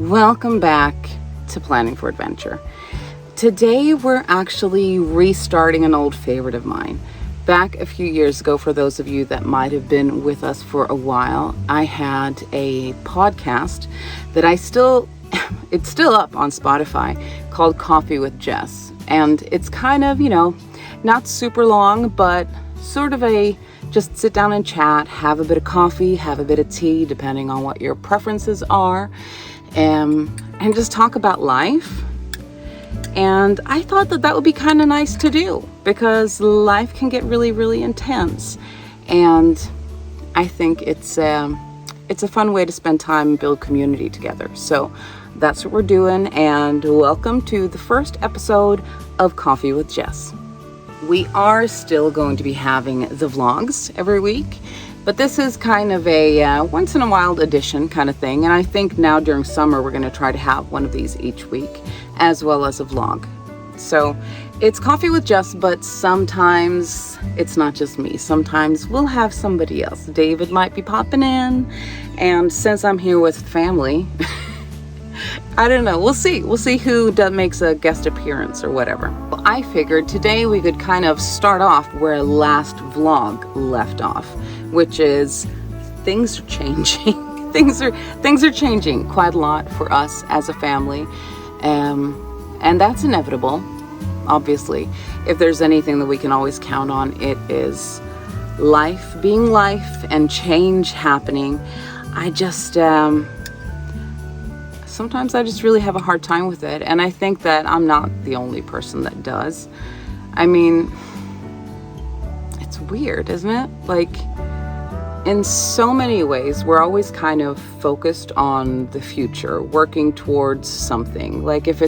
Welcome back to Planning for Adventure. Today we're actually restarting an old favorite of mine. Back a few years ago, for those of you that might have been with us for a while, I had a podcast that it's still up on Spotify, called Coffee with Jess. And it's kind of, not super long, but sort of just sit down and chat, have a bit of coffee, have a bit of tea, depending on what your preferences are, and just talk about life. And I thought that would be kind of nice to do, because life can get really, really intense. And I think it's a fun way to spend time and build community together. So that's what we're doing. And welcome to the first episode of Coffee with Jess. We are still going to be having the vlogs every week, but this is kind of a once in a while edition kind of thing. And I think now during summer, we're going to try to have one of these each week, as well as a vlog. So it's Coffee with Jess, but sometimes it's not just me. Sometimes we'll have somebody else. David might be popping in. And since I'm here with family, I don't know. We'll see. We'll see who makes a guest appearance or whatever. Well, I figured today we could kind of start off where last vlog left off, which is things are changing. things are changing quite a lot for us as a family. And that's inevitable, obviously. If there's anything that we can always count on, it is life being life and change happening. Sometimes I just really have a hard time with it. And I think that I'm not the only person that does. I mean, it's weird, isn't it? Like, in so many ways, we're always kind of focused on the future, working towards something. Like if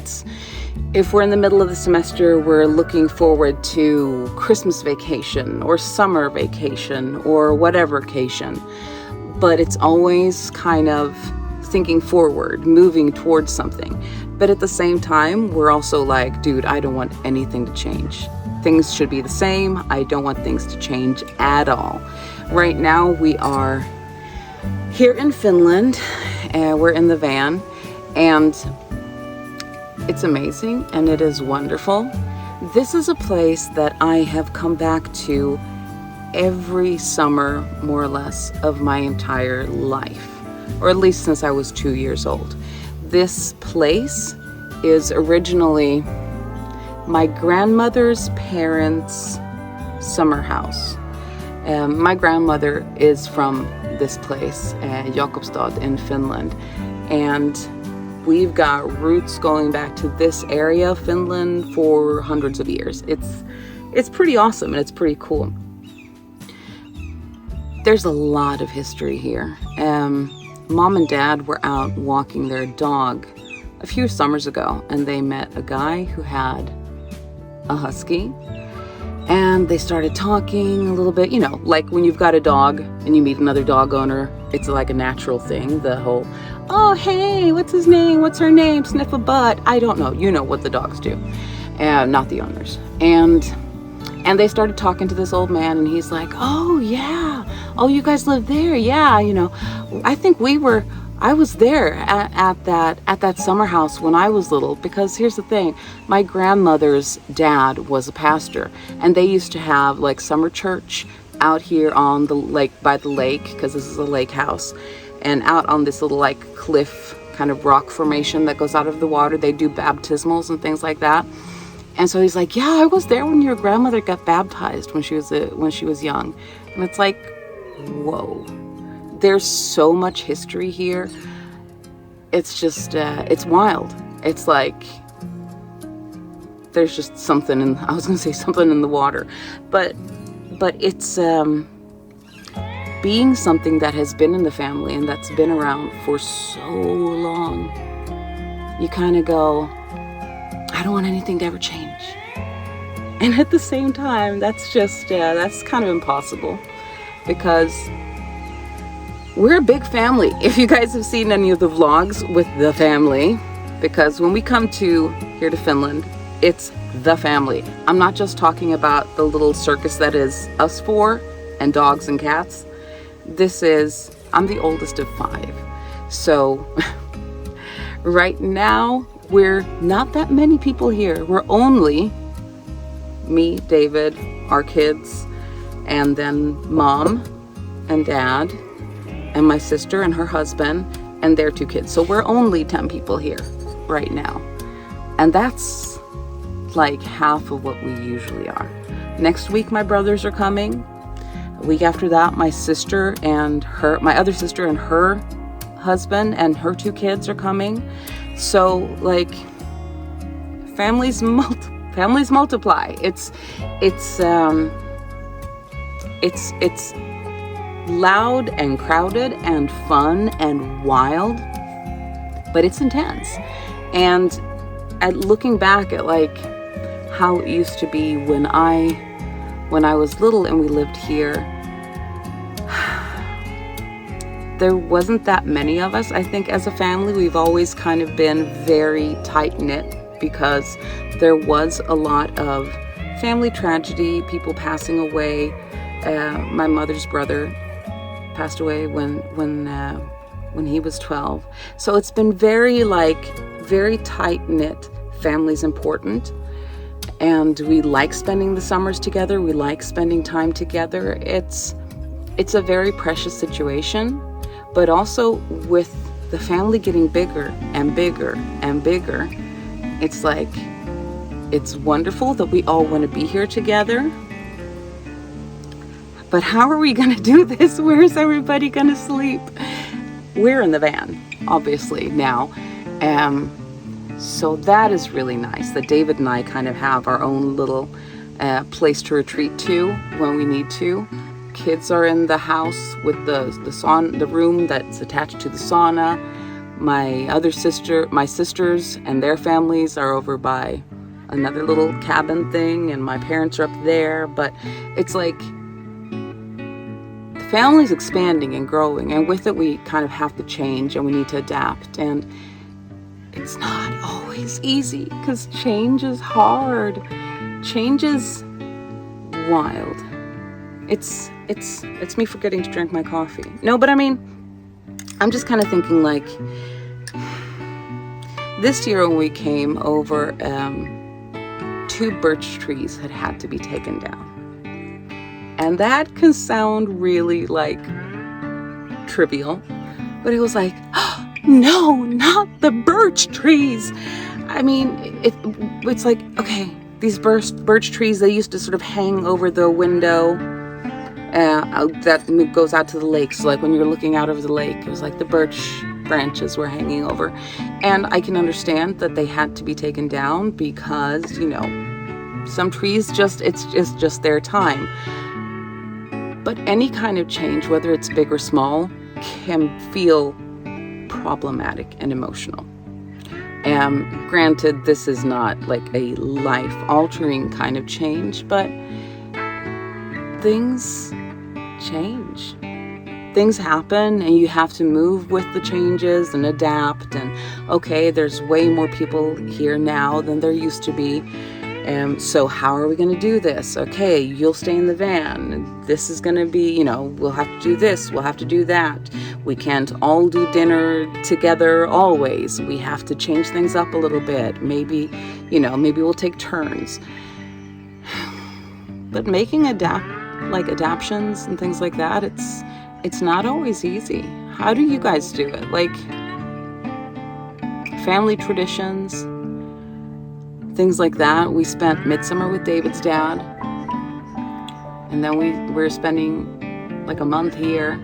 we're in the middle of the semester, we're looking forward to Christmas vacation or summer vacation or whatever vacation. But it's always kind of thinking forward, moving towards something. But at the same time, we're also like, dude, I don't want anything to change. Things should be the same. I don't want things to change at all. Right now we are here in Finland, and we're in the van, and it's amazing and it is wonderful. This is a place that I have come back to every summer, more or less, of my entire life, or at least since I was 2 years old. This place is originally my grandmother's parents' summer house. My grandmother is from this place, Jakobstad in Finland, and we've got roots going back to this area of Finland for hundreds of years. It's pretty awesome and it's pretty cool. There's a lot of history here. Mom and Dad were out walking their dog a few summers ago, and they met a guy who had a husky. And they started talking a little bit, like when you've got a dog and you meet another dog owner, it's like a natural thing. The whole, oh, hey, what's his name? What's her name? Sniff a butt. I don't know. You know what the dogs do, not the owners. And they started talking to this old man, and he's like, oh, yeah. Oh, you guys live there. Yeah. I think I was there at that summer house when I was little, because here's the thing, my grandmother's dad was a pastor, and they used to have like summer church out here on the lake, by the lake, because this is a lake house, and out on this little like cliff kind of rock formation that goes out of the water. They do baptismals and things like that. And so he's like, yeah, I was there when your grandmother got baptized when she was young. And it's like, whoa. There's so much history here. It's just, it's wild. It's like, there's just something in the water. But it's being something that has been in the family and that's been around for so long. You kind of go, I don't want anything to ever change. And at the same time, that's kind of impossible, because we're a big family. If you guys have seen any of the vlogs with the family, because when we come here to Finland, it's the family. I'm not just talking about the little circus that is us four and dogs and cats. I'm the oldest of 5. So Right now, we're not that many people here. We're only me, David, our kids, and then mom and dad, and my sister and her husband, and their 2 kids. So we're only 10 people here right now. And that's like half of what we usually are. Next week, my brothers are coming. A week after that, my other sister and her husband and her 2 kids are coming. So like families multiply. It's loud and crowded and fun and wild, but it's intense. And looking back at like how it used to be when I was little and we lived here, there wasn't that many of us. I think as a family, we've always kind of been very tight-knit because there was a lot of family tragedy, people passing away. My mother's brother passed away when he was 12. So it's been very tight-knit. Family's important. And we like spending the summers together. We like spending time together. It's a very precious situation. But also with the family getting bigger and bigger and bigger, it's like, it's wonderful that we all want to be here together. But how are we going to do this? Where's everybody going to sleep? We're in the van, obviously, now. So that is really nice that David and I kind of have our own little place to retreat to when we need to. Kids are in the house with the room that's attached to the sauna. My sisters and their families are over by another little cabin thing, and my parents are up there. But it's like the family's expanding and growing, and with it we kind of have to change and we need to adapt. And it's not always easy because change is hard. Change is wild. It's me forgetting to drink my coffee. No, but I mean, I'm just kind of thinking like, this year when we came over, 2 birch trees had to be taken down. And that can sound really like trivial, but it was like, oh, no, not the birch trees. I mean, it's like, okay, these birch trees, they used to sort of hang over the window that goes out to the lake. So like when you're looking out over the lake, it was like the birch branches were hanging over. And I can understand that they had to be taken down because, you know, some trees it's just their time. But any kind of change, whether it's big or small, can feel problematic and emotional. Granted, this is not like a life-altering kind of change, but things change. Things happen and you have to move with the changes and adapt. And okay, there's way more people here now than there used to be. So how are we going to do this? Okay, you'll stay in the van. This is going to be, you know, we'll have to do this. We'll have to do that. We can't all do dinner together always. We have to change things up a little bit. Maybe we'll take turns. But making adaptions and things like that, it's not always easy. How do you guys do it? Like family traditions, things like that. We spent midsummer with David's dad, and then we're spending like a month here,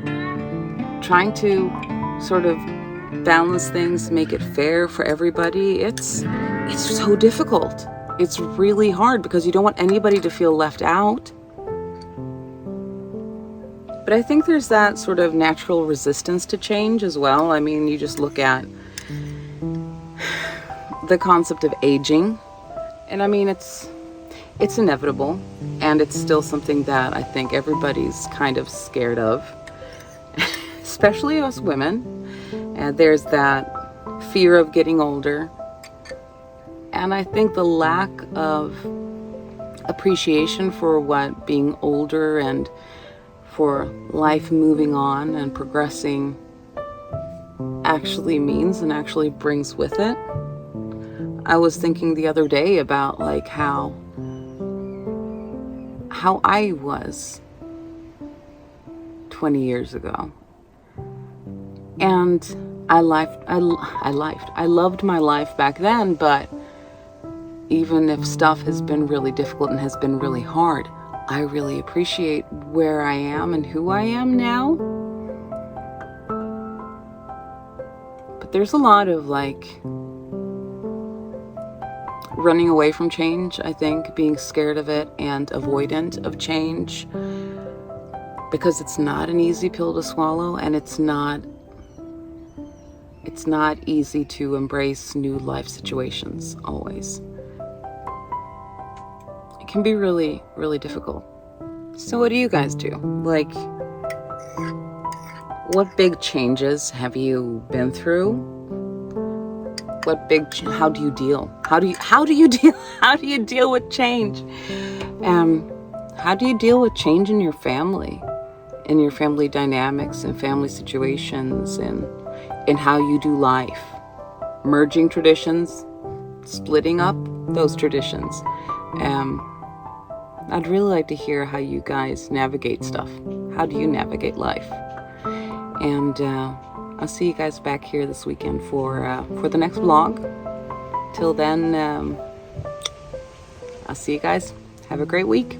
trying to sort of balance things, make it fair for everybody. It's so difficult. It's really hard because you don't want anybody to feel left out. But I think there's that sort of natural resistance to change as well. I mean, you just look at the concept of aging. And I mean, it's inevitable, and it's still something that I think everybody's kind of scared of, especially us women. And there's that fear of getting older. And I think the lack of appreciation for what being older and for life moving on and progressing actually means and actually brings with it. I was thinking the other day about like how I was 20 years ago. And I loved my life back then, but even if stuff has been really difficult and has been really hard, I really appreciate where I am and who I am now. But there's a lot of like running away from change, I think, being scared of it and avoidant of change, because it's not an easy pill to swallow, and it's not easy to embrace new life situations always. It can be really, really difficult. So what do you guys do? Like, what big changes have you been through? How do you deal? How do you deal with change? How do you deal with change in your family dynamics and family situations, and in how you do life? Merging traditions, splitting up those traditions. I'd really like to hear how you guys navigate stuff. How do you navigate life? And I'll see you guys back here this weekend for the next vlog. Till then, I'll see you guys. Have a great week.